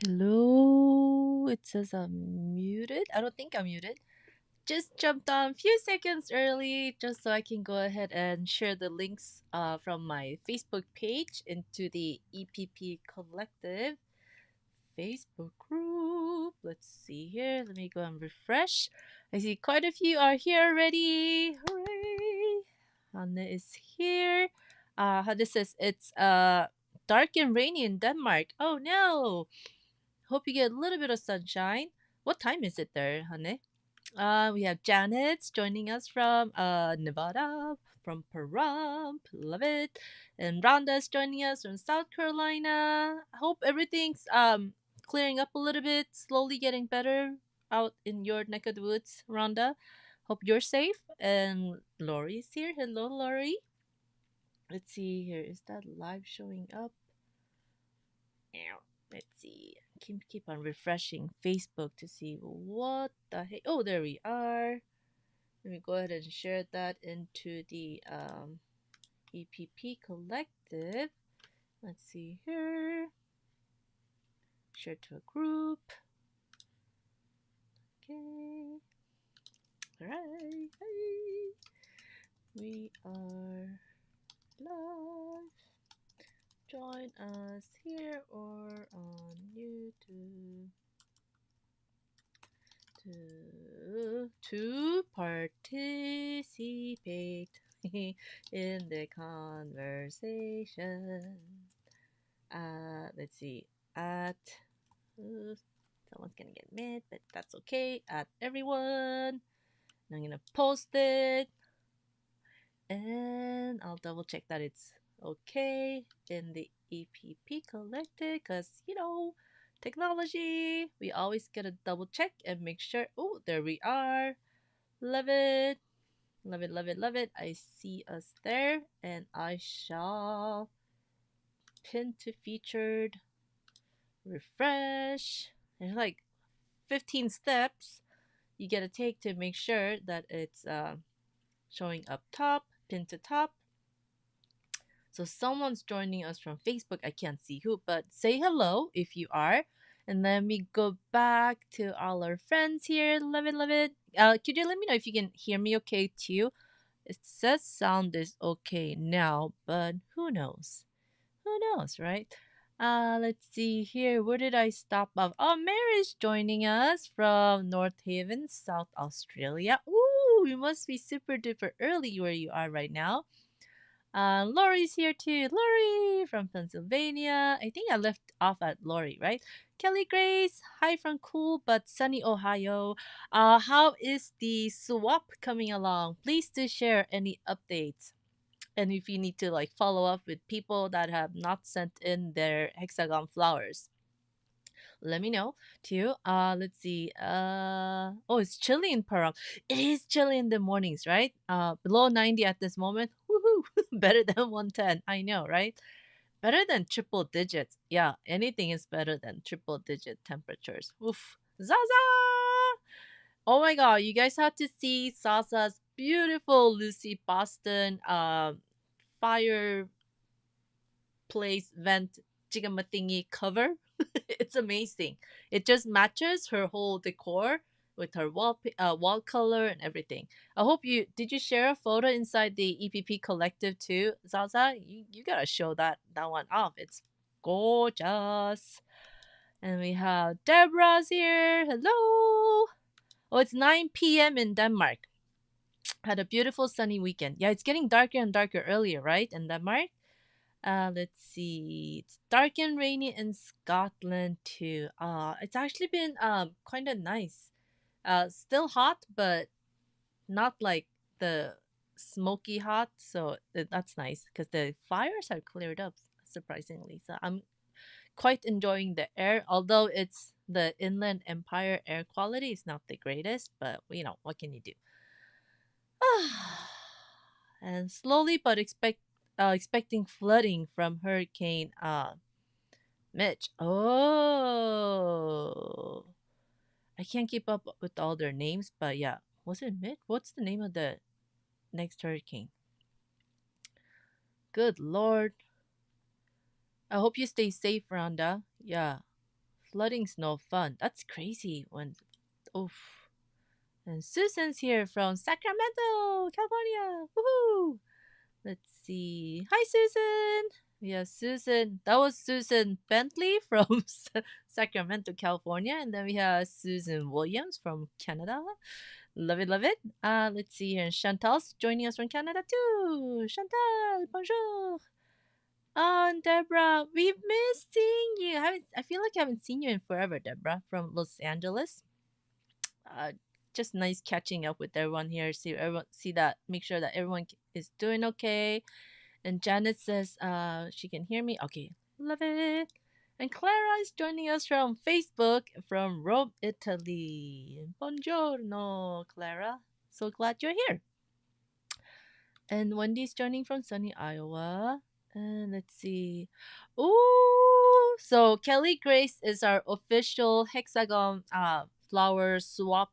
Hello. It says I'm muted. I don't think I'm muted. Just jumped on a few seconds early just so I can go ahead and share the links from my Facebook page into the EPP Collective Facebook group. Let's see here. Let me go and refresh. I see quite a few are here already. Hooray! Anna is here. How this says it's dark and rainy in Denmark. Oh no! Hope you get a little bit of sunshine. What time is it there, honey? We have Janet joining us from Nevada, from Pahrump. Love it. And Rhonda's joining us from South Carolina. Hope everything's clearing up a little bit, slowly getting better out in your neck of the woods, Rhonda. Hope you're safe. And Lori's here. Hello, Lori. Let's see here. Is that live showing up? Ow. Let's see. Keep on refreshing Facebook to see what the heck. Oh, there we are. Let me go ahead and share that into the EPP Collective. Let's see here. Share to a group. Okay. Alright. Hey. We are live. Join us here or on YouTube to participate in the conversation. Let's see. At someone's gonna get mad, but that's okay. At everyone, and I'm gonna post it, and I'll double check that it's okay in the EPP collected, cause technology. We always gotta double check and make sure. Oh, there we are. Love it. Love it, love it, love it. I see us there, and I shall pin to featured, refresh. There's like 15 steps you gotta take to make sure that it's showing up top, pin to top. So someone's joining us from Facebook. I can't see who, but say hello if you are. And let me go back to all our friends here. Love it, love it. Could you let me know if you can hear me okay too? It says sound is okay now, but who knows? Who knows, right? Let's see here. Where did I stop off? Oh, Mary's joining us from North Haven, South Australia. Ooh, you must be super duper early where you are right now. Lori's here too. Lori from Pennsylvania. I think I left off at Lori, right? Kelly Grace, hi from cool but sunny Ohio. How is the swap coming along? Please do share any updates. And if you need to like follow up with people that have not sent in their hexagon flowers, let me know too. Let's see. Oh, it's chilly in Pahrump. It is chilly in the mornings, right? Below 90 at this moment. Woohoo! Better than 110. I know, right? Better than triple digits. Yeah, anything is better than triple digit temperatures. Oof. Zaza! Oh my god, you guys have to see Sasa's beautiful Lucy Boston fireplace vent jigamatingi cover. It's amazing. It just matches her whole decor with her wall color and everything. I hope you did you share a photo inside the EPP collective too, Zaza? You gotta show that one off. It's gorgeous. And we have Deborah's here. Hello. Oh, it's 9 p.m. in Denmark. Had a beautiful sunny weekend. Yeah, it's getting darker and darker earlier, right? In Denmark. Let's see. It's dark and rainy in Scotland too. It's actually been kind of nice. Still hot, but not like the smoky hot. So that's nice because the fires are cleared up surprisingly. So I'm quite enjoying the air, although it's the Inland Empire air quality is not the greatest. But what can you do? And slowly but expecting flooding from Hurricane Mitch. Oh, I can't keep up with all their names, but yeah, was it Mitch? What's the name of the next hurricane? Good Lord. I hope you stay safe, Rhonda. Yeah, flooding's no fun. That's crazy. When oof. And Susan's here from Sacramento, California. Woohoo! Let's see. Hi, Susan. Yeah, Susan. That was Susan Bentley from Sacramento, California, and then we have Susan Williams from Canada. Love it, love it. Let's see here. Chantal's joining us from Canada too. Chantal, bonjour. And Deborah, we've missed seeing you. I feel like I haven't seen you in forever, Deborah, from Los Angeles. Uh, just nice catching up with everyone here. See everyone, see that, make sure that everyone is doing okay. And Janet says, she can hear me. Okay, love it. And Clara is joining us from Facebook from Rome, Italy. Buongiorno, Clara. So glad you're here. And Wendy's joining from sunny Iowa. And let's see. Ooh, so Kelly Grace is our official hexagon flower swap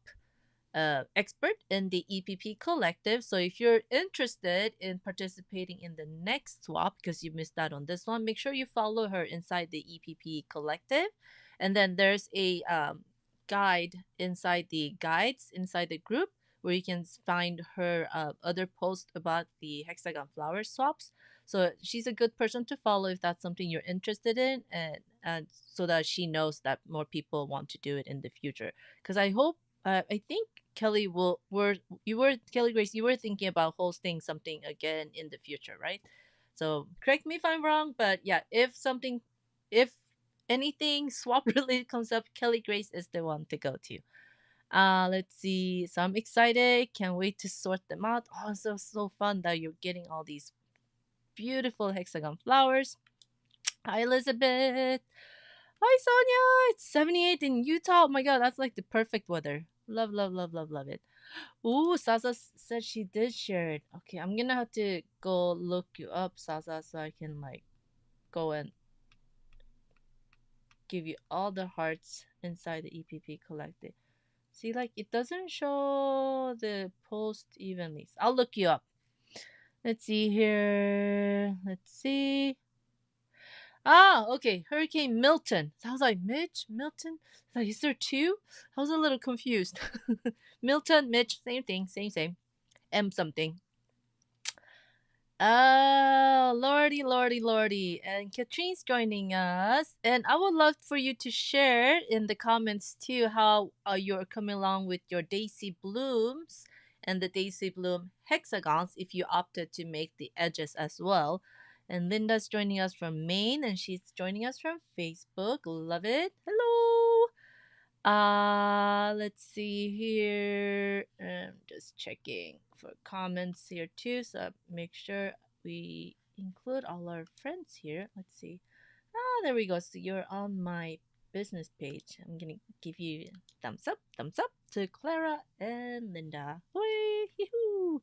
expert in the EPP collective. So if you're interested in participating in the next swap, because you missed out on this one, make sure you follow her inside the EPP collective. And then there's a guide inside the guides inside the group where you can find her other posts about the hexagon flower swaps. So she's a good person to follow if that's something you're interested in, and so that she knows that more people want to do it in the future. Because I think Kelly you were Kelly Grace, you were thinking about hosting something again in the future, right? So correct me if I'm wrong, but yeah, if anything swap related comes up, Kelly Grace is the one to go to. Let's see. So I'm excited. Can't wait to sort them out. Oh, so fun that you're getting all these beautiful hexagon flowers. Hi, Elizabeth. Hi, Sonia. It's 78 in Utah. Oh my god, that's like the perfect weather. Love, love, love, love, love it. Ooh, Sasa said she did share it. Okay, I'm gonna have to go look you up, Sasa, so I can like go and give you all the hearts inside the EPP collective. See, like it doesn't show the post evenly. I'll look you up. Let's see here. Let's see. Ah, okay. Hurricane Milton. So I was like, Mitch, Milton. Like, is there two? I was a little confused. Milton, Mitch, same thing, same. M something. Oh, lordy, lordy, lordy. And Katrine's joining us. And I would love for you to share in the comments too how you're coming along with your Daisy Blooms and the Daisy Bloom hexagons if you opted to make the edges as well. And Linda's joining us from Maine and she's joining us from Facebook. Love it. Hello. Let's see here. I'm just checking for comments here too, so make sure we include all our friends here. Let's see. Ah, there we go. So you're on my business page. I'm gonna give you thumbs up to Clara and Linda. Hooray! Yee-hoo!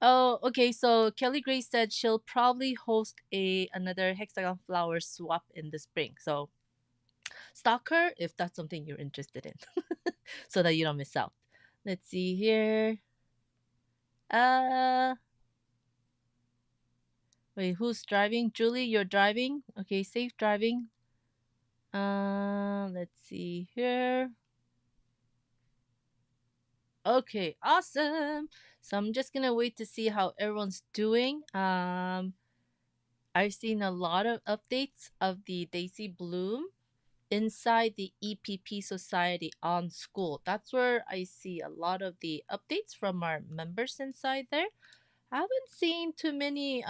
Oh, okay. So Kelly Grace said she'll probably host another hexagon flower swap in the spring. So stalk her if that's something you're interested in so that you don't miss out. Let's see here. Uh Wait, who's driving? Julie, you're driving? Okay, safe driving. Let's see here. Okay, awesome. So I'm just gonna wait to see how everyone's doing. I've seen a lot of updates of the Daisy Bloom inside the EPP Society on school. That's where I see a lot of the updates from our members inside there. I haven't seen too many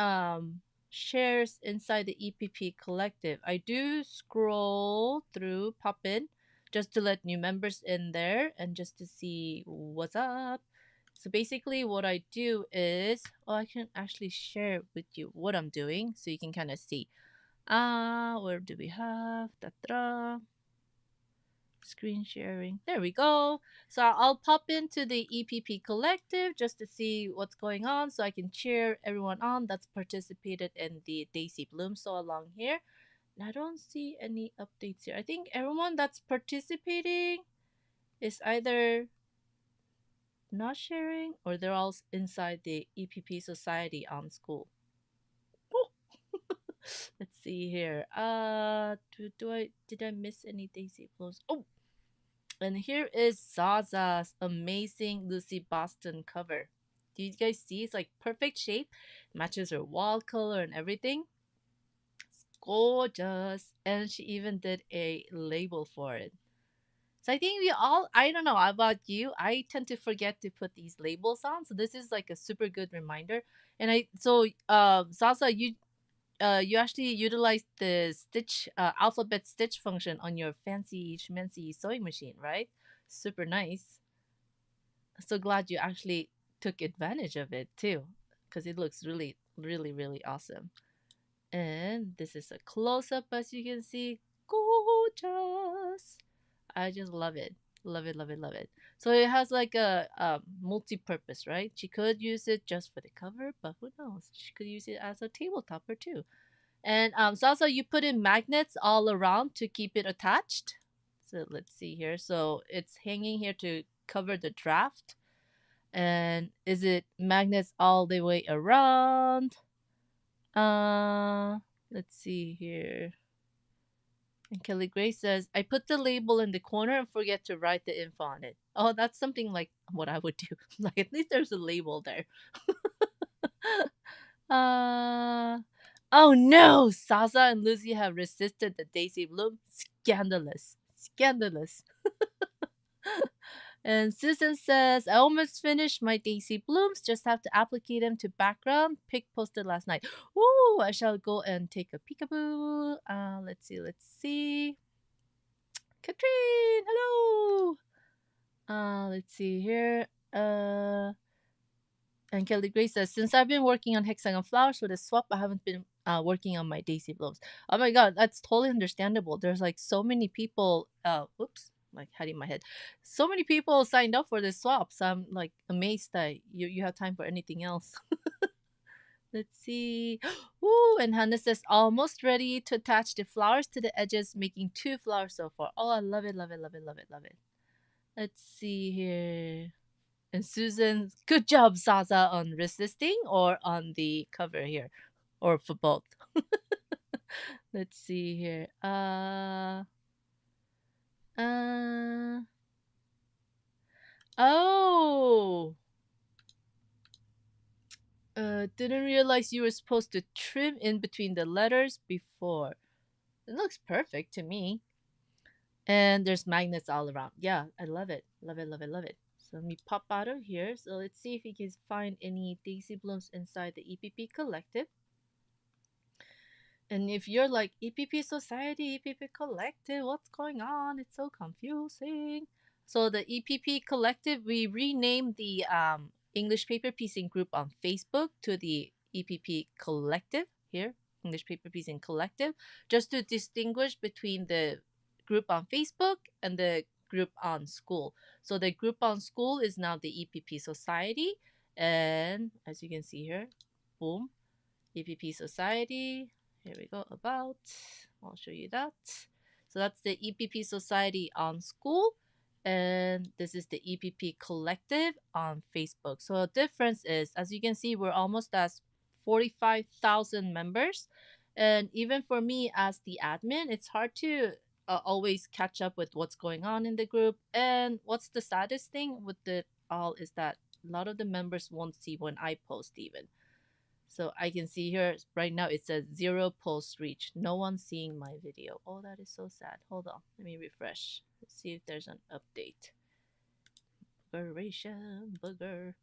shares inside the EPP collective. I do scroll through, pop in, just to let new members in there and just to see what's up. So basically what I do is, well, I can actually share with you what I'm doing so you can kind of see. Where do we have? Ta-da. Screen sharing. There we go. So I'll pop into the EPP collective just to see what's going on so I can cheer everyone on that's participated in the Daisy Bloom so along here. And I don't see any updates here. I think everyone that's participating is either not sharing or they're all inside the EPP Society on school. Oh. Let's see here. Did I miss any Daisy Blooms? Oh, and here is Zaza's amazing Lucy Boston cover. Do you guys see? It's like perfect shape, matches her wall color and everything. It's gorgeous, and she even did a label for it. So I think we all, I don't know about you, I tend to forget to put these labels on. So this is like a super good reminder. And Zaza, you actually utilize the stitch alphabet stitch function on your fancy schmancy sewing machine, right? Super nice. So glad you actually took advantage of it too, because it looks really, really, really awesome. And this is a close up, as you can see. Gorgeous. I just love it. Love it, love it, love it. So it has like a multi-purpose, right? She could use it just for the cover, but who knows? She could use it as a table topper too. And so also you put in magnets all around to keep it attached. So let's see here. So it's hanging here to cover the draft. And is it magnets all the way around? Let's see here. And Kelly Grace says, I put the label in the corner and forget to write the info on it. Oh, that's something like what I would do. Like, at least there's a label there. uh, oh no! Sasa and Lucy have resisted the Daisy Bloom. Scandalous. Scandalous. And Susan says, I almost finished my Daisy Blooms. Just have to applicate them to background. Pic posted last night. Ooh, I shall go and take a peekaboo. Let's see, let's see. Katrine, hello. Let's see here. And Kelly Grace says, since I've been working on hexagon flowers for the swap, I haven't been working on my Daisy Blooms. Oh my god, that's totally understandable. There's like so many people. Oops, like hiding my head. So many people signed up for this swap, so I'm like amazed that you have time for anything else. Let's see. Ooh, and Hannah says, almost ready to attach the flowers to the edges, making 2 flowers so far. Oh, I love it, love it, love it, love it, love it. Let's see here. And Susan, good job, Zaza, on resisting or on the cover here, or for both. Let's see here. Oh. Didn't realize you were supposed to trim in between the letters before. It looks perfect to me. And there's magnets all around. Yeah, I love it. Love it, love it, love it. So let me pop out of here. So let's see if we can find any Daisy Blooms inside the EPP Collective. And if you're like EPP Society, EPP Collective, what's going on? It's so confusing. So the EPP Collective, we renamed the English Paper Piecing group on Facebook to the EPP Collective here, English Paper Piecing Collective, just to distinguish between the group on Facebook and the group on school. So the group on school is now the EPP Society, and as you can see here, boom, EPP Society. Here we go, about. I'll show you that. So that's the EPP Society on school. And this is the EPP Collective on Facebook. So the difference is, as you can see, we're almost at 45,000 members. And even for me as the admin, it's hard to always catch up with what's going on in the group. And what's the saddest thing with it all is that a lot of the members won't see when I post even. So I can see here right now it says 0 posts reached. No one's seeing my video. Oh, that is so sad. Hold on. Let me refresh. Let's see if there's an update. Boogeration. Booger.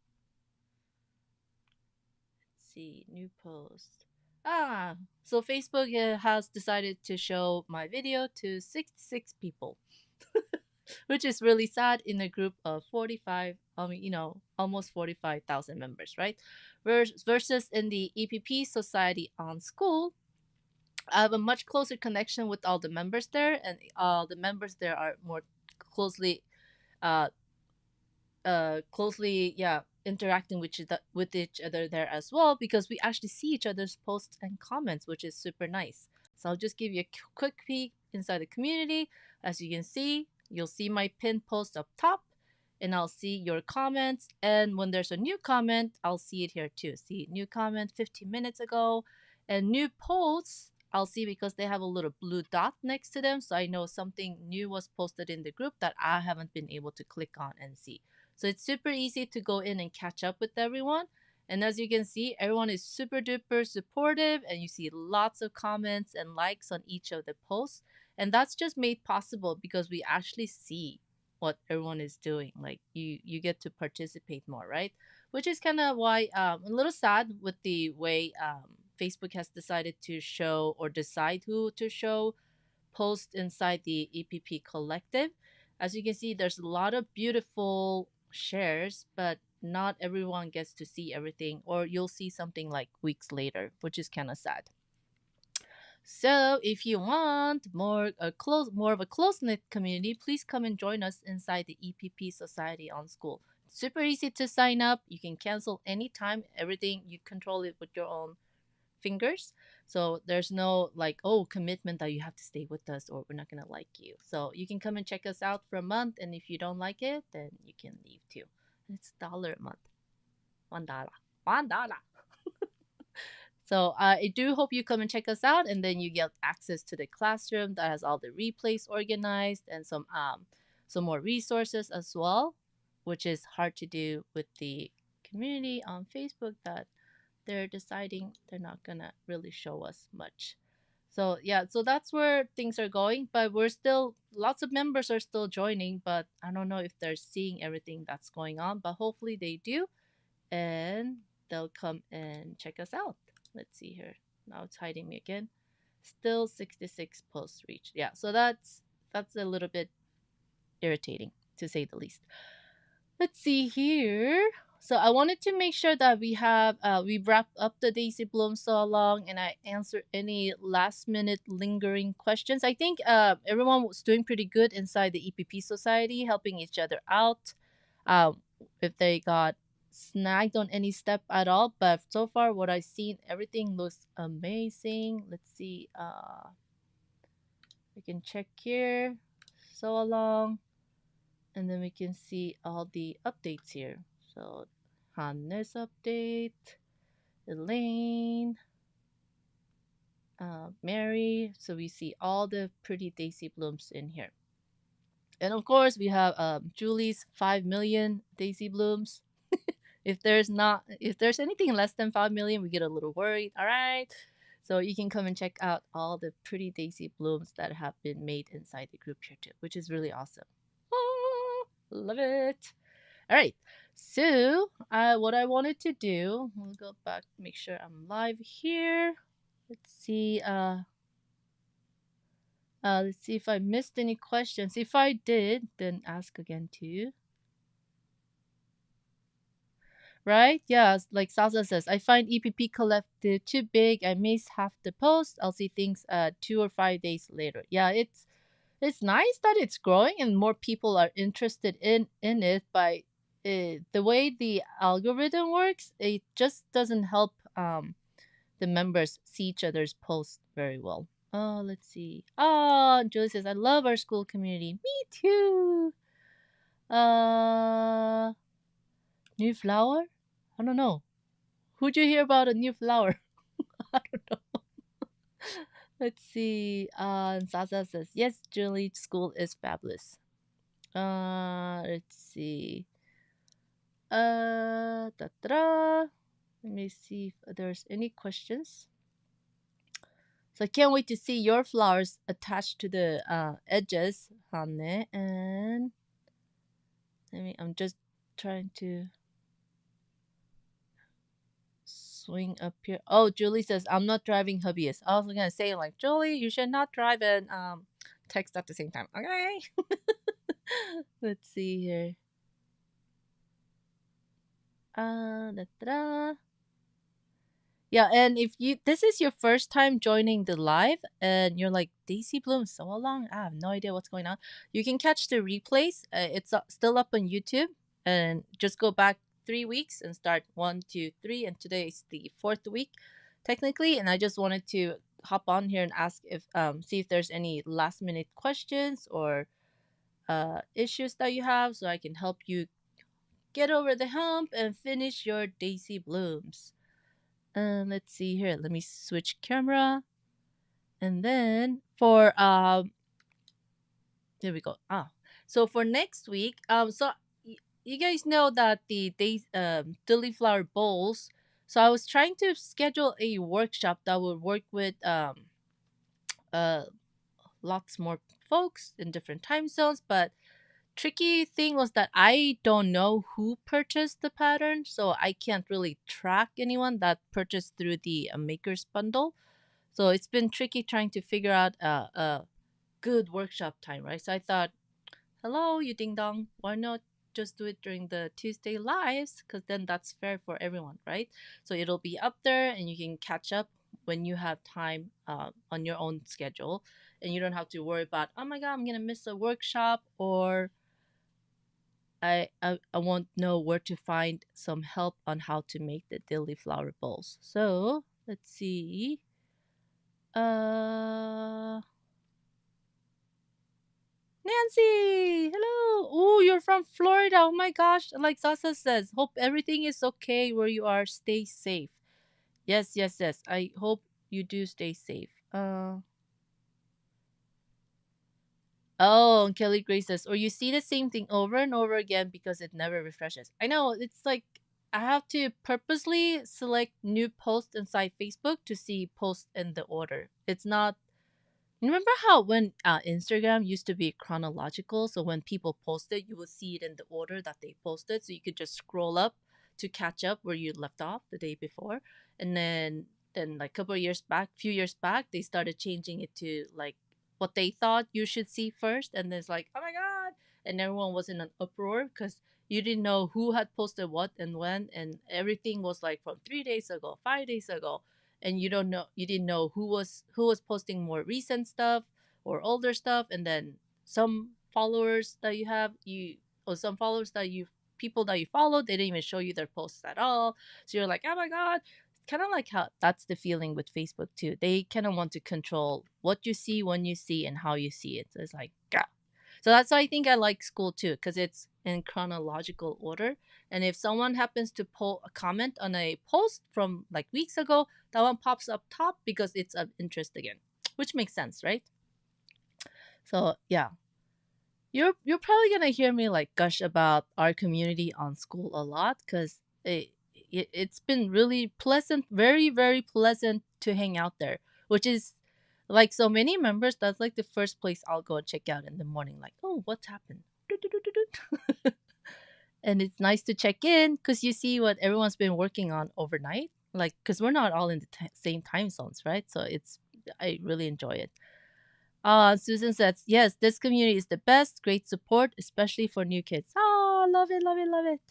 Let's see. New post. So Facebook has decided to show my video to 66 people. Which is really sad in a group of 45, almost 45,000 members, right? Versus in the EPP Society on school, I have a much closer connection with all the members there, and all the members there are more closely, uh, interacting with each other there as well, because we actually see each other's posts and comments, which is super nice. So I'll just give you a quick peek inside the community. As you can see, you'll see my pinned post up top, and I'll see your comments. And when there's a new comment, I'll see it here too. See, new comment 15 minutes ago, and new posts. I'll see because they have a little blue dot next to them. So I know something new was posted in the group that I haven't been able to click on and see. So it's super easy to go in and catch up with everyone. And as you can see, everyone is super duper supportive, and you see lots of comments and likes on each of the posts. And that's just made possible because we actually see what everyone is doing. Like you get to participate more, right? Which is kind of why a little sad with the way Facebook has decided to show or decide who to show post inside the EPP collective. As you can see, there's a lot of beautiful shares, but not everyone gets to see everything, or you'll see something like weeks later, which is kind of sad. So if you want more of a close knit community, please come and join us inside the EPP Society on School. Super easy to sign up. You can cancel anytime. Everything you control it with your own fingers. So there's no like, oh, commitment that you have to stay with us or we're not gonna like you. So you can come and check us out for a month, and if you don't like it, then you can leave too. It's $1 a month. $1. $1. So I do hope you come and check us out, and then you get access to the classroom that has all the replays organized and some more resources as well, which is hard to do with the community on Facebook that they're deciding they're not gonna really show us much. So yeah, so that's where things are going, but we're still lots of members are still joining, but I don't know if they're seeing everything that's going on, but hopefully they do, and they'll come and check us out. Let's see here. Now it's hiding me again. Still 66 posts reached. Yeah, so that's a little bit irritating to say the least. Let's see here. So I wanted to make sure that we wrap up the Daisy Bloom so long, and I answer any last minute lingering questions. I think everyone was doing pretty good inside the EPP Society, helping each other out. If they got snagged on any step at all, but so far what I've seen, everything looks amazing. Let's see. We can check here. So along. And then we can see all the updates here. So Hannes update, Elaine, Mary. So we see all the pretty daisy blooms in here. And of course we have Julie's 5 million daisy blooms. If there's anything less than 5 million, we get a little worried. All right. So you can come and check out all the pretty daisy blooms that have been made inside the group here too, which is really awesome. Oh, love it. All right. So what I wanted to do, we'll go back, make sure I'm live here. Let's see. Let's see if I missed any questions. If I did, then ask again too. Right? Yeah, like Salsa says, I find EPP Collective too big. I miss half the post. I'll see things 2 or 5 days later. Yeah, it's nice that it's growing and more people are interested in it, but the way the algorithm works, it just doesn't help the members see each other's posts very well. Oh, let's see. Oh, Julie says, I love our school community. Me too. New flower? I don't know. Who'd you hear about a new flower? I don't know. Let's see. Sasa says, yes, Julie, school is fabulous. Let's see. Da-da. Let me see if there's any questions. So I can't wait to see your flowers attached to the edges, Hanne. And I'm just trying to swing up here. Oh, Julie says, I'm not driving, hubbyist. I was gonna say, like, Julie, you should not drive and text at the same time. Okay. Let's see here. Da-da. Yeah, and if this is your first time joining the live and you're like, Daisy Bloom so long, I have no idea what's going on. You can catch the replays. It's still up on YouTube, and just go back 3 weeks and start 1, 2, 3, and today is the 4th week, technically. And I just wanted to hop on here and ask if see if there's any last minute questions or issues that you have, so I can help you get over the hump and finish your Daisy Blooms. Let's see here. Let me switch camera. And then for there we go. So for next week, you guys know that the days Dilly Flower Bowls. So I was trying to schedule a workshop that would work with uh lots more folks in different time zones, but tricky thing was that I don't know who purchased the pattern, so I can't really track anyone that purchased through the makers bundle. So it's been tricky trying to figure out a good workshop time, right? So I thought, hello, you ding dong, why not just do it during the Tuesday lives? Because then that's fair for everyone, right? So it'll be up there and you can catch up when you have time on your own schedule. And you don't have to worry about, oh my God, I'm going to miss a workshop, or I won't know where to find some help on how to make the dilly flower bowls. So let's see. Uh, Nancy, hello. Oh, you're from Florida. Oh my gosh. Like Sasa says, hope everything is okay where you are. Stay safe. Yes, yes, yes. I hope you do stay safe. Oh, and Kelly Grace says, or you see the same thing over and over again because it never refreshes. I know, it's like I have to purposely select new posts inside Facebook to see posts in the order. It's not. Remember how when Instagram used to be chronological, so when people posted, you would see it in the order that they posted, so you could just scroll up to catch up where you left off the day before, and then like a couple of years back, few years back, they started changing it to like what they thought you should see first, and then it's like, oh my God, and everyone was in an uproar because you didn't know who had posted what and when, and everything was like from 3 days ago, 5 days ago, and you didn't know who was posting more recent stuff or older stuff, and then some followers that you have you or some followers that you people that you follow, they didn't even show you their posts at all, so you're like, oh my God. Kind of like how that's the feeling with Facebook too. They kind of want to control what you see, when you see, and how you see it. So it's like, God. So that's why I think I like school too, because it's in chronological order. And if someone happens to a comment on a post from like weeks ago, that one pops up top because it's of interest again, which makes sense, right? So yeah, you're probably gonna hear me like gush about our community on school a lot because it's been really pleasant, very very pleasant to hang out there, which is like so many members. That's like the first place I'll go and check out in the morning. Like, oh, what's happened? And it's nice to check in because you see what everyone's been working on overnight. Like, because we're not all in the same time zones, right? So I really enjoy it. Susan says, yes, this community is the best. Great support, especially for new kids. Oh, love it, love it, love it.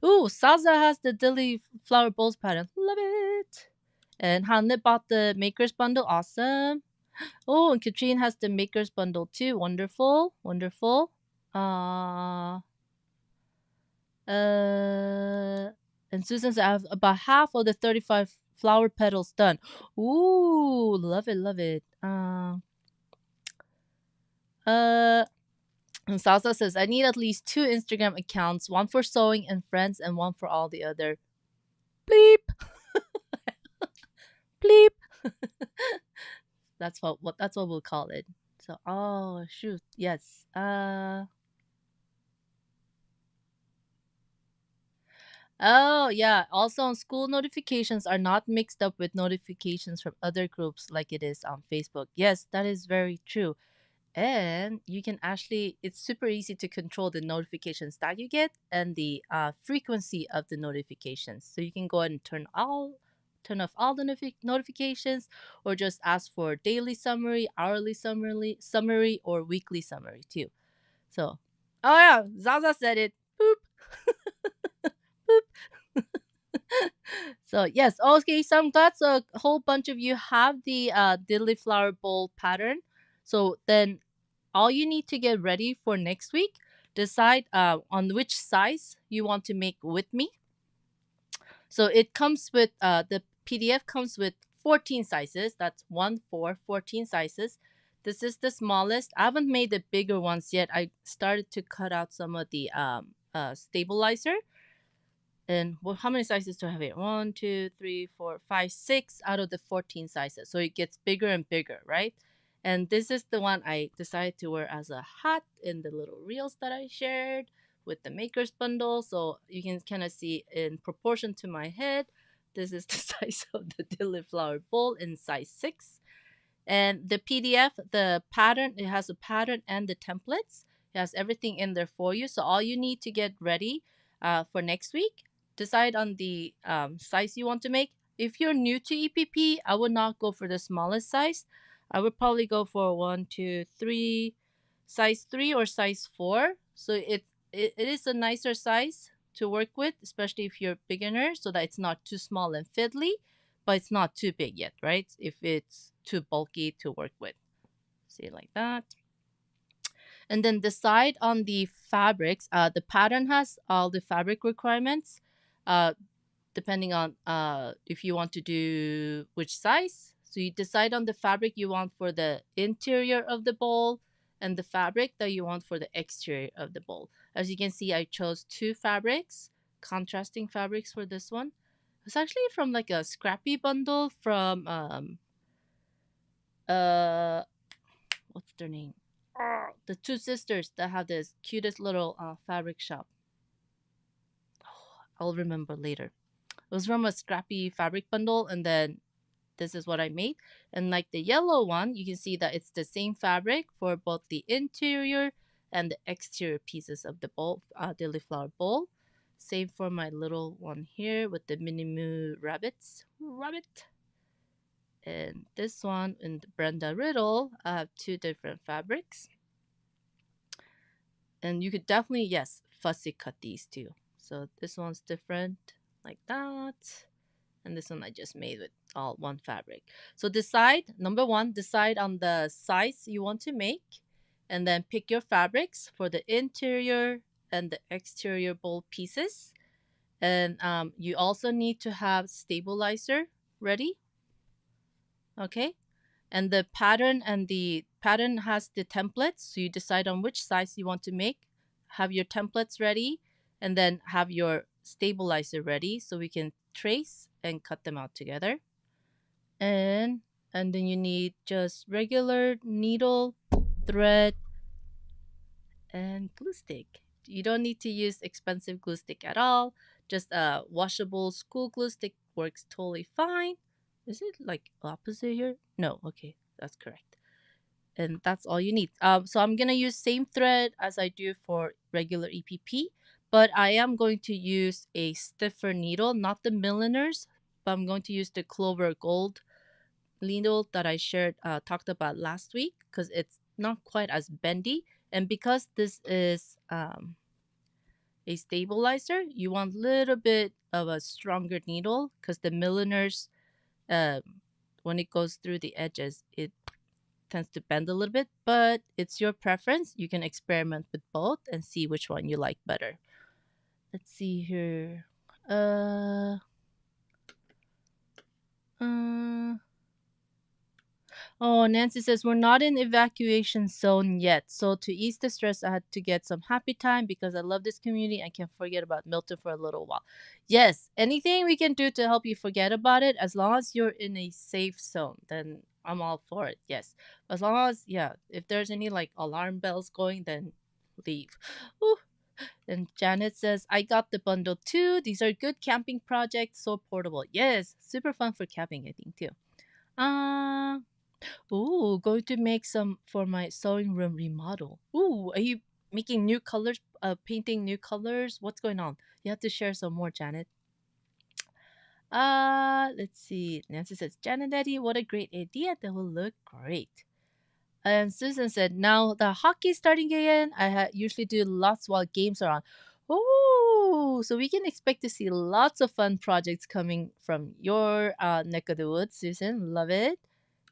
Ooh, Saza has the Dilly Flower Bowls pattern. Love it. And Hanne bought the Maker's Bundle. Awesome. Oh, and Katrine has the Maker's Bundle too. Wonderful, wonderful. Uh, and Susan said, I have about half of the 35 flower petals done. Ooh, love it, love it. And Salsa says, I need at least 2 Instagram accounts, one for sewing and friends, and one for all the other. Bleep. Bleep. That's what we'll call it. So, oh shoot, yes. Oh yeah. Also, on school notifications are not mixed up with notifications from other groups like it is on Facebook. Yes, that is very true. And you can actually, it's super easy to control the notifications that you get and the frequency of the notifications. So you can go ahead and turn off all the notifications, or just ask for daily summary, hourly summary, or weekly summary too. So, oh yeah, Zaza said it. Boop. Boop. So yes, okay. So I'm glad a whole bunch of you have the Dilly Flower Bowl pattern. So then all you need to get ready for next week, decide on which size you want to make with me. So it comes with the PDF comes with 14 sizes. That's 1, 4, 14 sizes. This is the smallest. I haven't made the bigger ones yet. I started to cut out some of the stabilizer. And well, how many sizes do I have here? 1, 2, 3, 4, 5, 6 out of the 14 sizes. So it gets bigger and bigger, right? And this is the one I decided to wear as a hat in the little reels that I shared with the maker's bundle. So you can kind of see in proportion to my head, this is the size of the Dilly Flower Bowl in size 6. And the PDF, the pattern, it has a pattern and the templates. It has everything in there for you. So all you need to get ready for next week, decide on the size you want to make. If you're new to EPP, I would not go for the smallest size. I would probably go for 1, 2, 3, size 3 or size 4. So it is a nicer size to work with, especially if you're a beginner, so that it's not too small and fiddly, but it's not too big yet, right? If it's too bulky to work with. See it like that. And then decide on the fabrics. The pattern has all the fabric requirements, depending on if you want to do which size. So you decide on the fabric you want for the interior of the bowl and the fabric that you want for the exterior of the bowl. As you can see, I chose 2 fabrics, contrasting fabrics for this one. It's actually from like a scrappy bundle from what's their name? The 2 sisters that have this cutest little fabric shop. I'll remember later. It was from a scrappy fabric bundle, and then this is what I made. And like the yellow one, you can see that it's the same fabric for both the interior and the exterior pieces of the bowl, Dilly Flower Bowl. Same for my little one here with the Mini Moo rabbits. Rabbit. And this one in the Brenda Riddle, I have 2 different fabrics. And you could definitely, yes, fussy cut these too. So this one's different like that. And this one I just made with all 1 fabric. So decide, number 1, decide on the size you want to make. And then pick your fabrics for the interior and the exterior bowl pieces. And you also need to have stabilizer ready. Okay. And the pattern has the templates. So you decide on which size you want to make. Have your templates ready. And then have your stabilizer ready so we can trace and cut them out together. And then you need just regular needle, thread, and glue stick. You don't need to use expensive glue stick at all. Just a washable school glue stick works totally fine. Is it like opposite here? No, okay, that's correct. And that's all you need. So I'm gonna use same thread as I do for regular EPP, but I am going to use a stiffer needle, not the milliners, but I'm going to use the Clover Gold needle that I talked about last week, because it's not quite as bendy. And because this is a stabilizer, you want a little bit of a stronger needle, because the milliners, when it goes through the edges, it tends to bend a little bit, but it's your preference. You can experiment with both and see which one you like better. Let's see here. Oh, Nancy says, we're not in evacuation zone yet. So to ease the stress, I had to get some happy time because I love this community and can't forget about Milton for a little while. Yes, anything we can do to help you forget about it, as long as you're in a safe zone, then I'm all for it. Yes. As long as, yeah, if there's any like alarm bells going, then leave. Ooh. And Janet says, I got the bundle too. These are good camping projects, so portable. Yes, super fun for camping, I think, too. Ooh, going to make some for my sewing room remodel. Ooh, are you making new colors, painting new colors? What's going on? You have to share some more, Janet. Let's see. Nancy says, Janet Eddie, what a great idea. That will look great. And Susan said, now the hockey's starting again. I usually do lots while games are on. Oh, so we can expect to see lots of fun projects coming from your neck of the woods, Susan. Love it.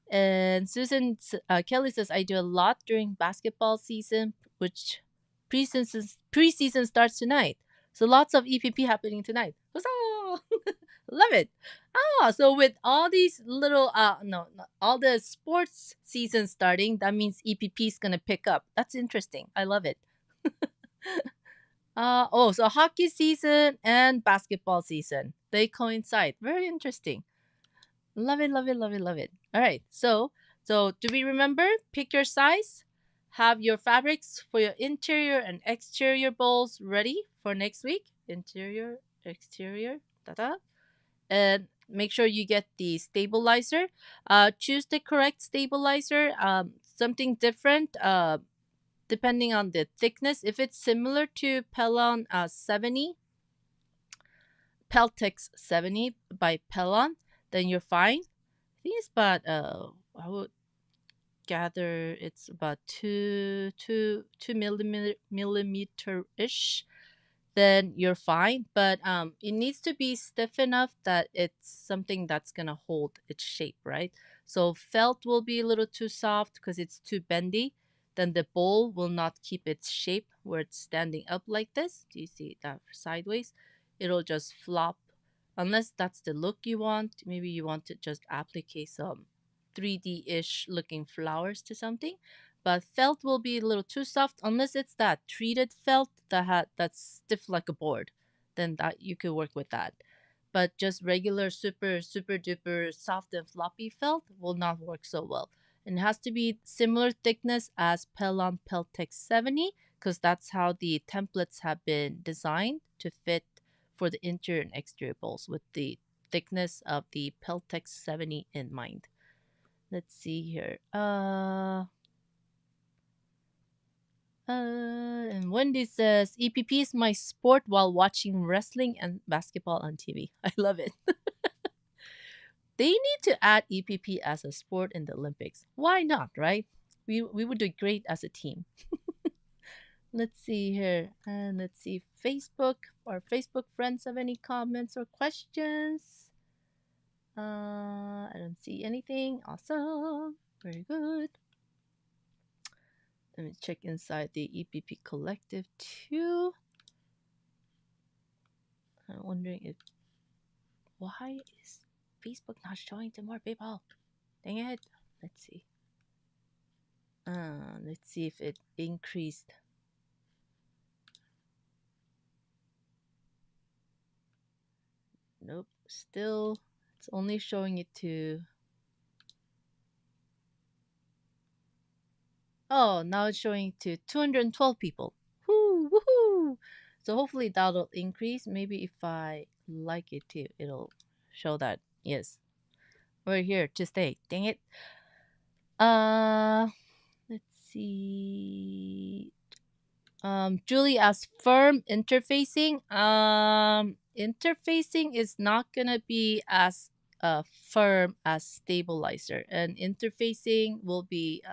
And Kelly says, I do a lot during basketball season, which preseason starts tonight. So lots of EPP happening tonight. Huzzah! Love it. So with all these little, all the sports season starting, that means EPP is going to pick up. That's interesting. I love it. So hockey season and basketball season, they coincide. Very interesting. Love it, love it, love it, love it. All right. So do we remember? Pick your size. Have your fabrics for your interior and exterior bowls ready for next week. Interior, exterior, da. And make sure you get the stabilizer. Choose the correct stabilizer. Something different. Depending on the thickness. If it's similar to Pelon 70, Peltex 70 by Pelon, then you're fine. I think it's about I would gather it's about two millimeter ish, then you're fine. But it needs to be stiff enough that it's something that's gonna hold its shape, right? So felt will be a little too soft because it's too bendy. Then the bowl will not keep its shape where it's standing up like this. Do you see that sideways? It'll just flop. Unless that's the look you want. Maybe you want to just apply some 3D-ish looking flowers to something. But felt will be a little too soft unless it's that treated felt that's stiff like a board. Then that you could work with that. But just regular super duper soft and floppy felt will not work so well. And it has to be similar thickness as Pelon Peltex 70 because that's how the templates have been designed to fit for the interior and exterior bowls with the thickness of the Peltex 70 in mind. Let's see here. And Wendy says EPP is my sport while watching wrestling and basketball on TV. I love it. They need to add EPP as a sport in the Olympics. Why not, right? We would do great as a team. Let's see here. And let's see if our Facebook friends have any comments or questions. I don't see anything. Awesome. Very good. Let me check inside the EPP collective too. I'm wondering why is Facebook not showing to more people? Dang it. Let's see. Let's see if it increased. Nope. Still, it's only showing it to. Oh, now it's showing to 212 people. Woo, woohoo! So hopefully that'll increase. Maybe if I like it too, it'll show that. Yes. We're here to stay. Dang it. Let's see. Julie asked firm interfacing. Interfacing is not gonna be as firm as stabilizer, and interfacing will be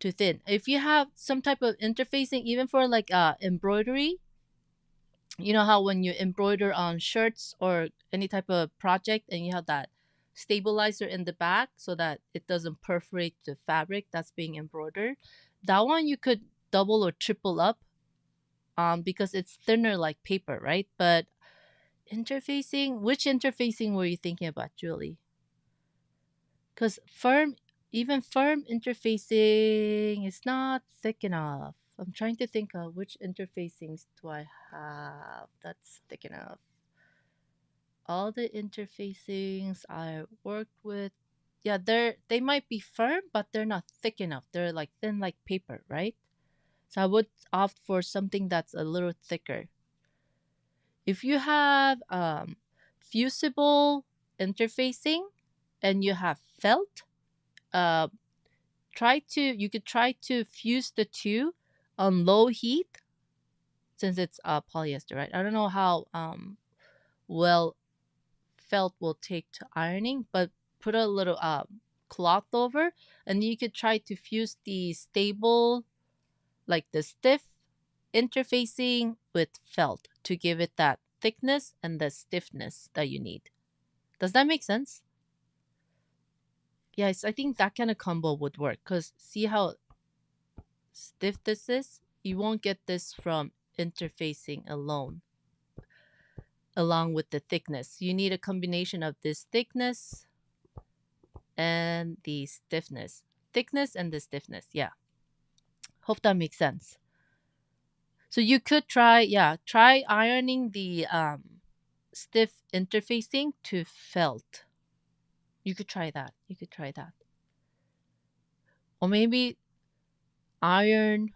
too thin. If you have some type of interfacing, even for like embroidery, you know how when you embroider on shirts or any type of project and you have that stabilizer in the back so that it doesn't perforate the fabric that's being embroidered, that one you could double or triple up because it's thinner like paper, right? But interfacing, which interfacing were you thinking about, Julie? Because even firm interfacing is not thick enough. I'm trying to think of which interfacings do I have that's thick enough. All the interfacings I worked with, yeah, they might be firm, but they're not thick enough. They're like thin like paper, right? So I would opt for something that's a little thicker. If you have fusible interfacing and you have felt, uh, you could try to fuse the two on low heat since it's polyester, right? I don't know how well felt will take to ironing, but put a little cloth over, and you could try to fuse the stable, like the stiff interfacing with felt to give it that thickness and the stiffness that you need. Does that make sense? Yes, I think that kind of combo would work because see how stiff this is? You won't get this from interfacing alone along with the thickness. You need a combination of this thickness and the stiffness. Thickness and the stiffness, yeah. Hope that makes sense. So you could try ironing the stiff interfacing to felt. You could try that. You could try that. Or maybe iron,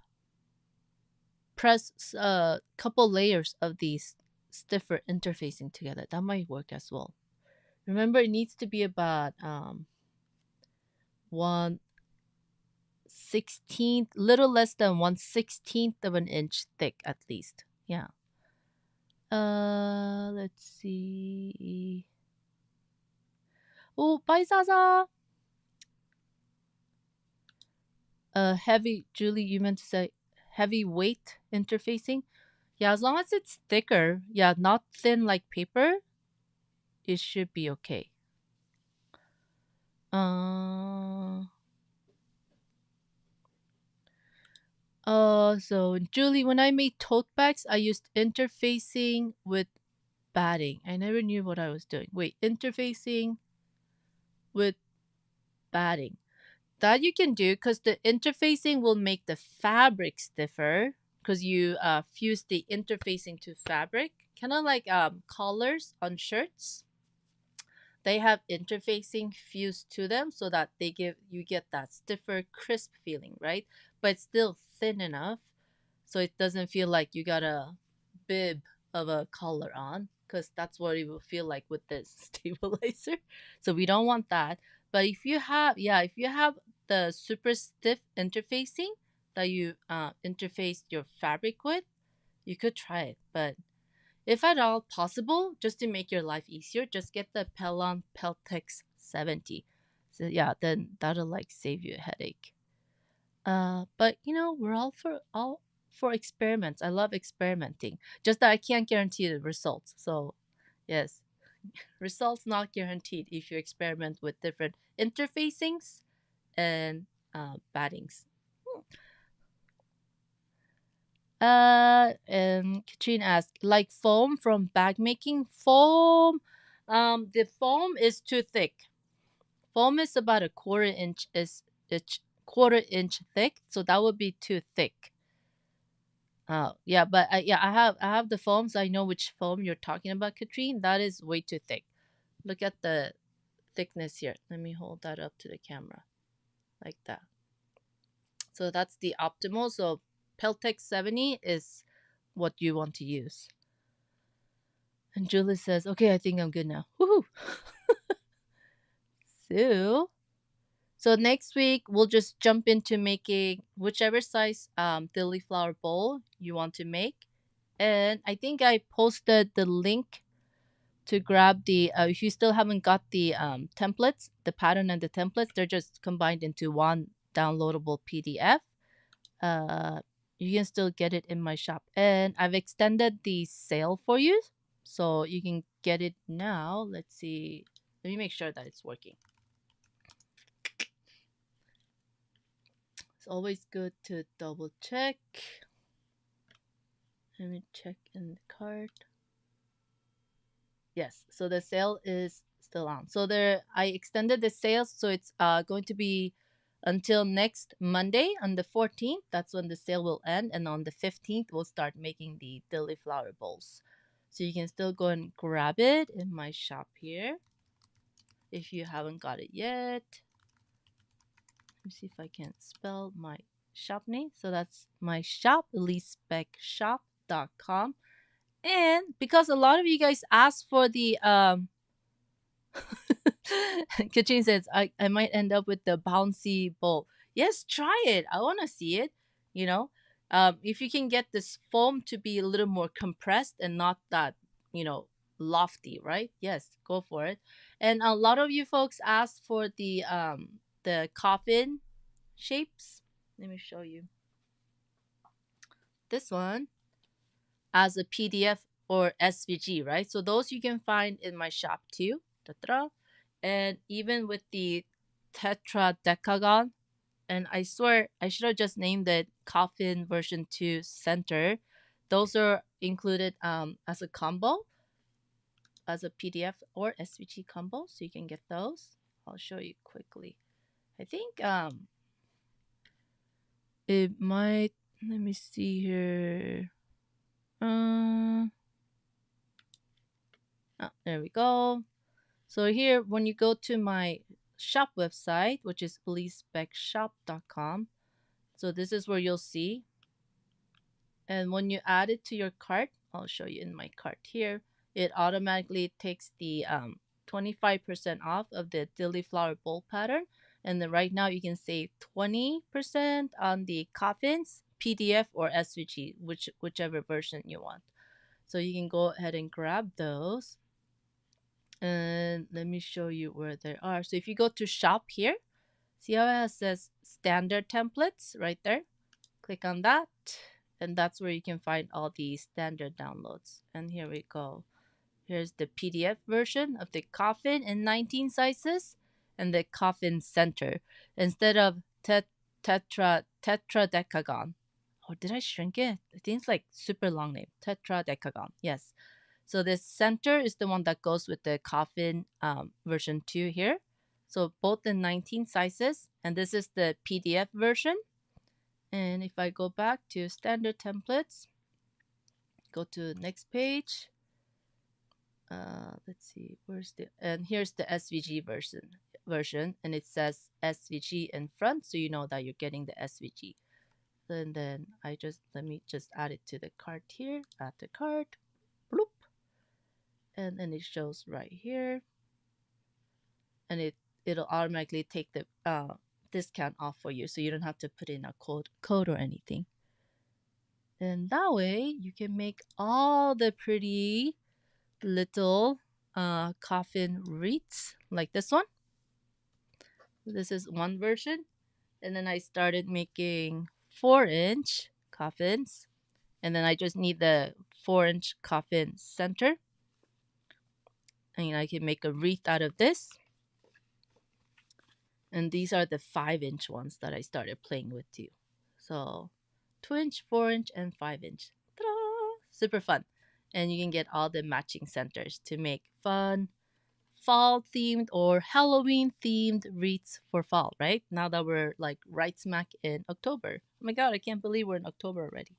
press a couple layers of these stiffer interfacing together. That might work as well. Remember, it needs to be about 1/16, little less than 1/16 of an inch thick at least. Yeah. Let's see. Oh, bye, Zaza. Heavy, Julie, you meant to say heavyweight interfacing? Yeah, as long as it's thicker, yeah, not thin like paper, it should be okay. So Julie, when I made tote bags, I used interfacing with batting. I never knew what I was doing. Wait, interfacing with batting. That you can do because the interfacing will make the fabric stiffer because you fuse the interfacing to fabric. Kind of like collars on shirts. They have interfacing fused to them so that you get that stiffer, crisp feeling, right? But it's still thin enough so it doesn't feel like you got a bib of a collar on because that's what it will feel like with this stabilizer. So we don't want that. But if you have the super stiff interfacing that you interface your fabric with, you could try it. But if at all possible, just to make your life easier, just get the Pelon Peltex 70. So yeah, then that'll like save you a headache. But we're all for experiments. I love experimenting. Just that I can't guarantee the results. So yes, results not guaranteed if you experiment with different interfacings and battings. And Katrine asked, like foam from bag making? Foam, the foam is too thick. Foam is about a quarter inch thick, so that would be too thick. Yeah, but I have the foams. I know which foam you're talking about, Katrine. That is way too thick. Look at the thickness here. Let me hold that up to the camera, like that. So that's the optimal. So Peltex 70 is what you want to use. And Julie says, okay, I think I'm good now. Woohoo! So next week we'll just jump into making whichever size Dilly Flower Bowl you want to make. And I think I posted the link to grab the if you still haven't got the templates, the pattern and the templates, they're just combined into one downloadable PDF. You can still get it in my shop. And I've extended the sale for you, so you can get it now. Let's see. Let me make sure that it's working. It's always good to double check. Let me check in the cart. Yes, so the sale is still on. So I extended the sales, so it's going to be until next Monday on the 14th. That's when the sale will end, and on the 15th we'll start making the Dilly Flower Bowls. So you can still go and grab it in my shop here if you haven't got it yet. Let me see if I can spell my shop name. So that's my shop, EliseBeckShop.com. And because a lot of you guys asked for the Katrine says I might end up with the bouncy bowl. Yes, try it. I want to see it. You know, if you can get this foam to be a little more compressed and not that lofty, right? Yes, go for it. And a lot of you folks asked for the coffin shapes. Let me show you this one as a PDF or SVG, right? So those you can find in my shop too. Ta-ta. And even with the tetradecagon, and I swear I should have just named it Coffin version 2 Center. Those are included as a combo, as a PDF or SVG combo, so you can get those. I'll show you quickly. I think it might, let me see here. Oh, there we go. So here, when you go to my shop website, which is elisespecshop.com, so this is where you'll see. And when you add it to your cart, I'll show you in my cart here, it automatically takes the 25% off of the Dilly Flower Bowl pattern. And then right now you can save 20% on the coffins, PDF or SVG, whichever version you want. So you can go ahead and grab those. And let me show you where they are. So if you go to shop here, see how it says standard templates right there? Click on that. And that's where you can find all the standard downloads. And here we go. Here's the PDF version of the coffin in 19 sizes and the coffin center instead of tetradecagon. Or did I shrink it? I think it's like super long name. Tetradecagon. Yes. So this center is the one that goes with the coffin version 2 here. So both in 19 sizes. And this is the PDF version. And if I go back to standard templates, go to the next page. Let's see, and here's the SVG version, and it says SVG in front, so you know that you're getting the SVG. And then let me just add it to the cart here, add the cart, bloop, and then it shows right here, and it'll automatically take the discount off for you, so you don't have to put in a code or anything. And that way you can make all the pretty little coffin wreaths like this one. This is one version. And then I started making 4-inch coffins. And then I just need the 4-inch coffin center. And I can make a wreath out of this. And these are the 5-inch ones that I started playing with too. So 2-inch, 4-inch, and 5-inch. Ta-da! Super fun. And you can get all the matching centers to make fun fall themed or Halloween themed wreaths for fall, right? Now that we're like right smack in October. Oh my god, I can't believe we're in October already.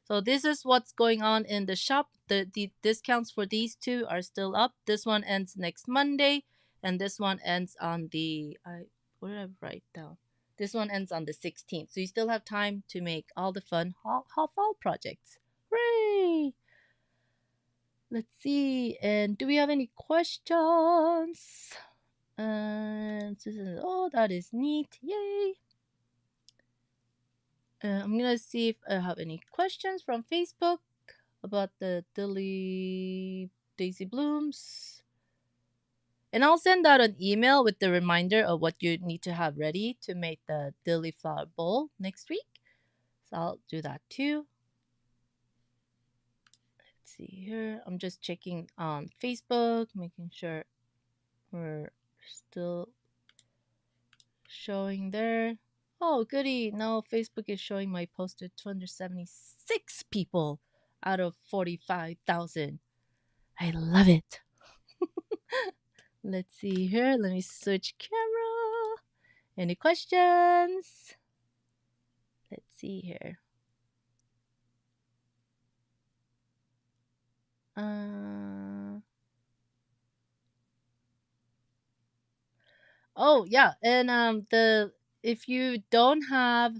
So this is what's going on in the shop. The discounts for these two are still up. This one ends next Monday, and this one ends on the what did I write down? This one ends on the 16th. So you still have time to make all the fun fall projects. Hooray! Let's see. And do we have any questions? And oh, that is neat. Yay. I'm going to see if I have any questions from Facebook about the Dilly Daisy Blooms. And I'll send out an email with the reminder of what you need to have ready to make the Dilly Flower Bowl next week. So I'll do that too. Let's see here. I'm just checking on Facebook, making sure we're still showing there. Oh, goody. Now Facebook is showing my post to 276 people out of 45,000. I love it. Let's see here. Let me switch camera. Any questions? Let's see here. Oh yeah, and if you don't have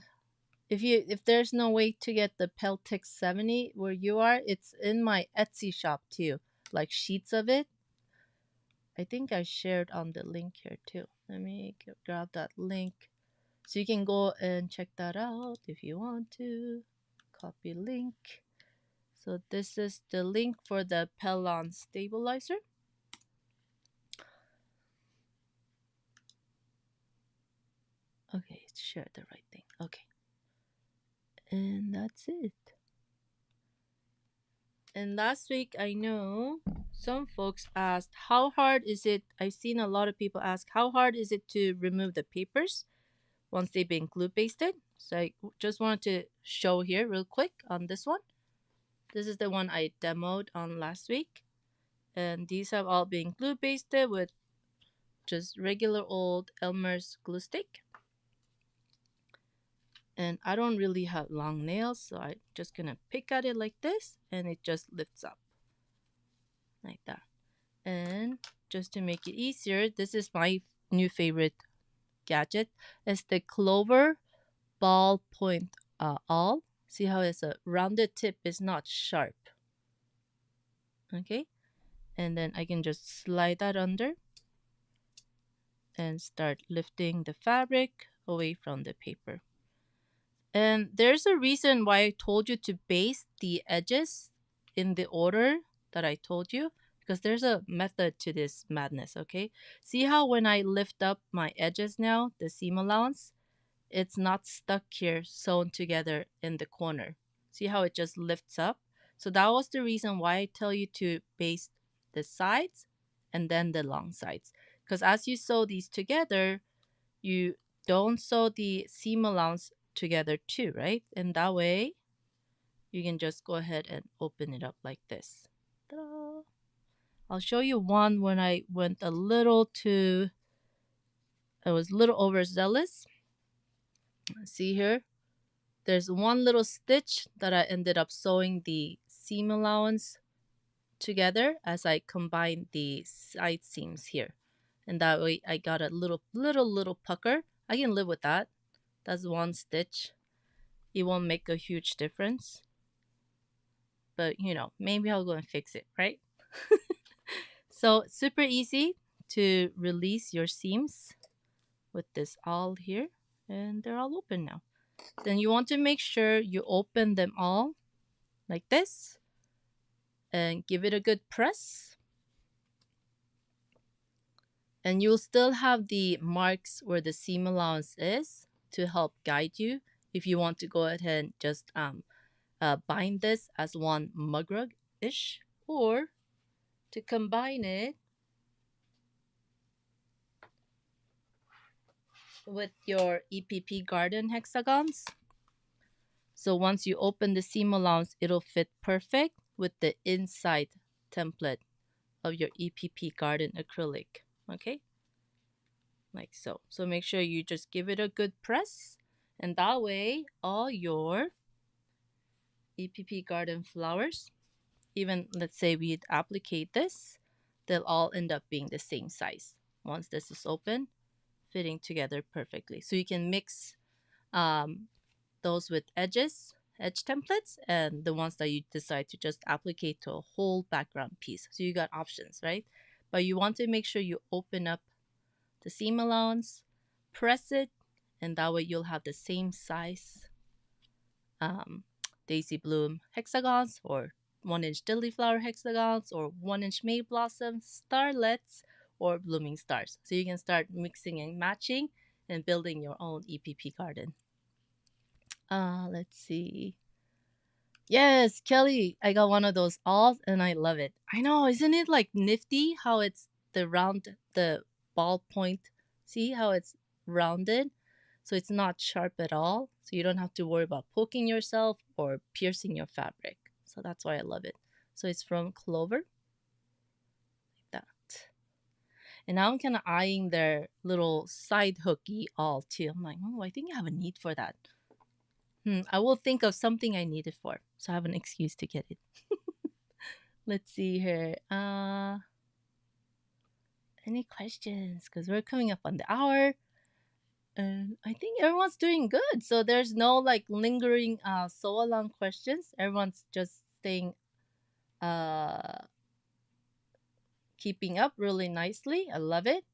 if there's no way to get the Peltic 70 where you are, it's in my Etsy shop too. Like sheets of it. I think I shared on the link here too. Let me grab that link. So you can go and check that out if you want to. Copy link. So this is the link for the Pelon stabilizer. Okay, share the right thing. Okay. And that's it. And last week, I know some folks asked, how hard is it? I've seen a lot of people ask, how hard is it to remove the papers once they've been glue pasted? So I just wanted to show here real quick on this one. This is the one I demoed on last week. And these have all been glue pasted with just regular old Elmer's glue stick. And I don't really have long nails, so I'm just gonna pick at it like this, and it just lifts up like that. And just to make it easier, this is my new favorite gadget. It's the Clover ballpoint awl. See how it's a rounded tip, is not sharp. Okay, and then I can just slide that under and start lifting the fabric away from the paper. And there's a reason why I told you to baste the edges in the order that I told you, because there's a method to this madness, okay? See how when I lift up my edges now, the seam allowance, it's not stuck here sewn together in the corner. See how it just lifts up? So that was the reason why I tell you to baste the sides and then the long sides. Because as you sew these together, you don't sew the seam allowance together too, right? And that way you can just go ahead and open it up like this. Ta-da! I'll show you one when I went I was a little overzealous. See here, there's one little stitch that I ended up sewing the seam allowance together as I combined the side seams here. And that way I got a little pucker. I can live with that. That's one stitch. It won't make a huge difference. But, you know, maybe I'll go and fix it, right? So, super easy to release your seams with this awl here. And they're all open now. Then you want to make sure you open them all like this. And give it a good press. And you'll still have the marks where the seam allowance is to help guide you if you want to go ahead and just bind this as one mug rug-ish, or to combine it with your EPP garden hexagons. So once you open the seam allowance, it'll fit perfect with the inside template of your EPP garden acrylic. Okay? Like so. So make sure you just give it a good press, and that way all your EPP garden flowers, even let's say we'd applicate this, they'll all end up being the same size once this is open, fitting together perfectly. So you can mix those with edge templates, and the ones that you decide to just applicate to a whole background piece. So you got options, right? But you want to make sure you open up the seam allowance, press it, and that way you'll have the same size daisy bloom hexagons, or 1-inch dilly flower hexagons, or 1-inch May blossom starlets, or blooming stars. So you can start mixing and matching and building your own EPP garden. Let's see. Yes, Kelly, I got one of those alls and I love it. I know, isn't it like nifty how it's the ball point? See how it's rounded? So it's not sharp at all. So you don't have to worry about poking yourself or piercing your fabric. So that's why I love it. So it's from Clover. Like that. And now I'm kind of eyeing their little side hooky all too. I'm like, oh, I think I have a need for that. I will think of something I need it for, so I have an excuse to get it. Let's see here. Any questions? Because we're coming up on the hour. And I think everyone's doing good. So there's no like lingering sew along questions. Everyone's just staying keeping up really nicely. I love it.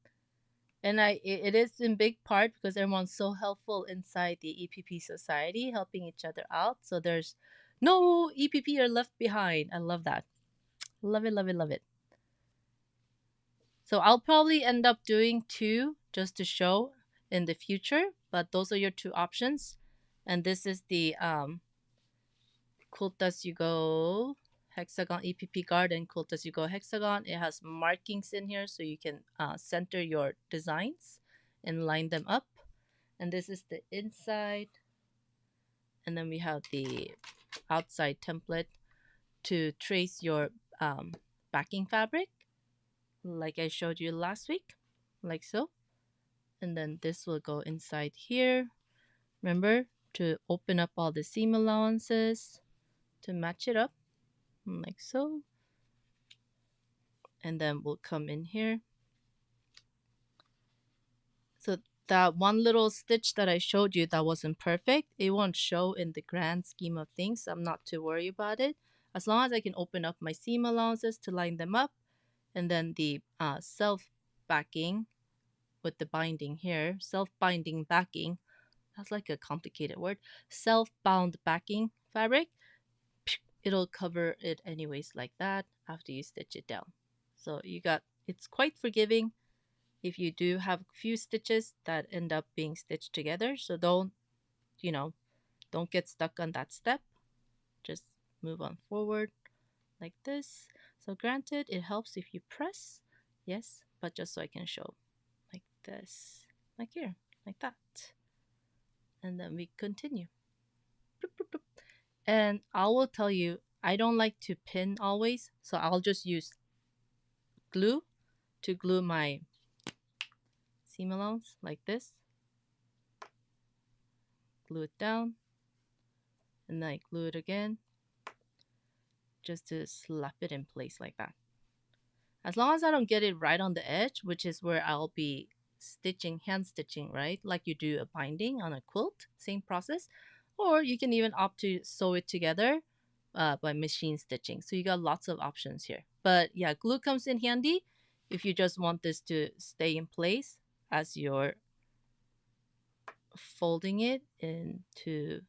And it is in big part because everyone's so helpful inside the EPP Society, helping each other out. So there's no EPPer left behind. I love that. Love it, love it, love it. So I'll probably end up doing 2 just to show in the future. But those are your 2 options. And this is the Quilt As You Go Hexagon EPP Garden Quilt As You Go Hexagon. It has markings in here so you can center your designs and line them up. And this is the inside. And then we have the outside template to trace your backing fabric, like I showed you last week, like so. And then this will go inside here. Remember, to open up all the seam allowances to match it up, like so. And then we'll come in here. So that one little stitch that I showed you that wasn't perfect, it won't show in the grand scheme of things. So I'm not too worried about it. As long as I can open up my seam allowances to line them up, and then the self backing with the binding here, self-binding backing, that's like a complicated word, self-bound backing fabric, it'll cover it anyways like that after you stitch it down. So you got, it's quite forgiving if you do have a few stitches that end up being stitched together. So don't, don't get stuck on that step. Just move on forward like this. So granted, it helps if you press, yes, but just so I can show like this, like here, like that. And then we continue. And I will tell you, I don't like to pin always, so I'll just use glue to glue my seam allowance like this. Glue it down, and then I glue it again just to slap it in place like that. As long as I don't get it right on the edge, which is where I'll be stitching, hand stitching, right? Like you do a binding on a quilt, same process. Or you can even opt to sew it together by machine stitching. So you got lots of options here. But yeah, glue comes in handy if you just want this to stay in place as you're folding it into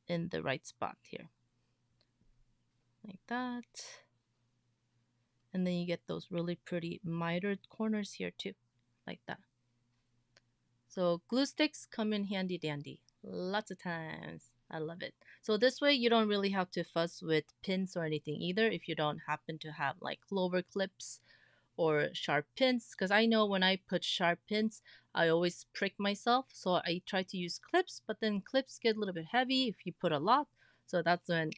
in the right spot here. Like that. And then you get those really pretty mitered corners here too, like that. So glue sticks come in handy dandy lots of times. I love it. So this way you don't really have to fuss with pins or anything either if you don't happen to have like clover clips or sharp pins, because I know when I put sharp pins I always prick myself, so I try to use clips, but then clips get a little bit heavy if you put a lot, so that's when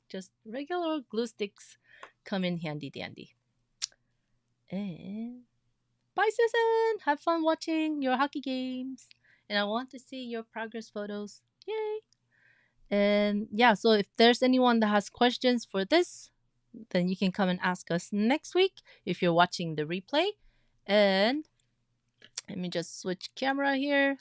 just regular glue sticks come in handy dandy. And bye, Susan! Have fun watching your hockey games. And I want to see your progress photos. Yay! And yeah, so if there's anyone that has questions for this, then you can come and ask us next week if you're watching the replay. And let me just switch camera here.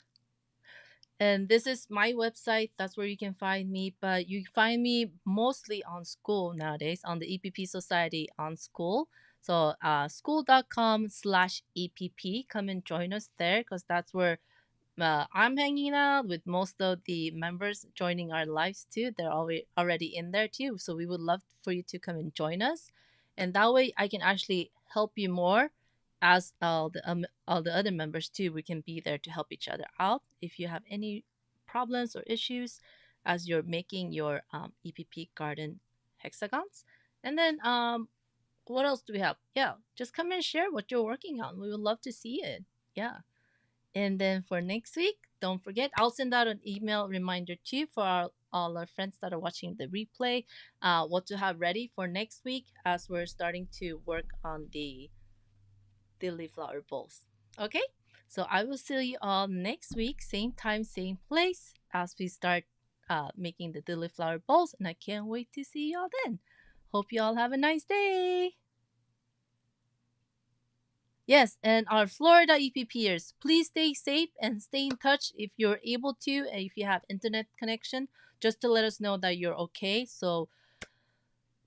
And this is my website. That's where you can find me. But you find me mostly on school nowadays, on the EPP Society on school. So school.com/EPP. Come and join us there because that's where I'm hanging out with most of the members joining our lives too. They're already in there too. So we would love for you to come and join us. And that way I can actually help you more as all the other members too. We can be there to help each other out if you have any problems or issues as you're making your EPP garden hexagons. And then what else do we have? Yeah, just come and share what you're working on. We would love to see it. Yeah. And then for next week, don't forget, I'll send out an email reminder too for all our friends that are watching the replay, what to have ready for next week as we're starting to work on the Dilly Flower Bowls. Okay? So I will see you all next week, same time, same place, as we start making the Dilly Flower Bowls. And I can't wait to see you all then. Hope you all have a nice day. Yes, and our Florida EPPers, please stay safe and stay in touch if you're able to, and if you have internet connection, just to let us know that you're okay. So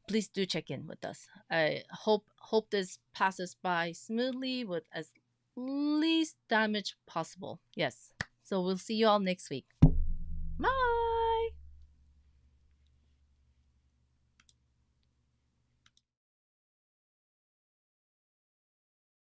please do check in with us. I hope this passes by smoothly with as least damage possible. Yes. So we'll see you all next week.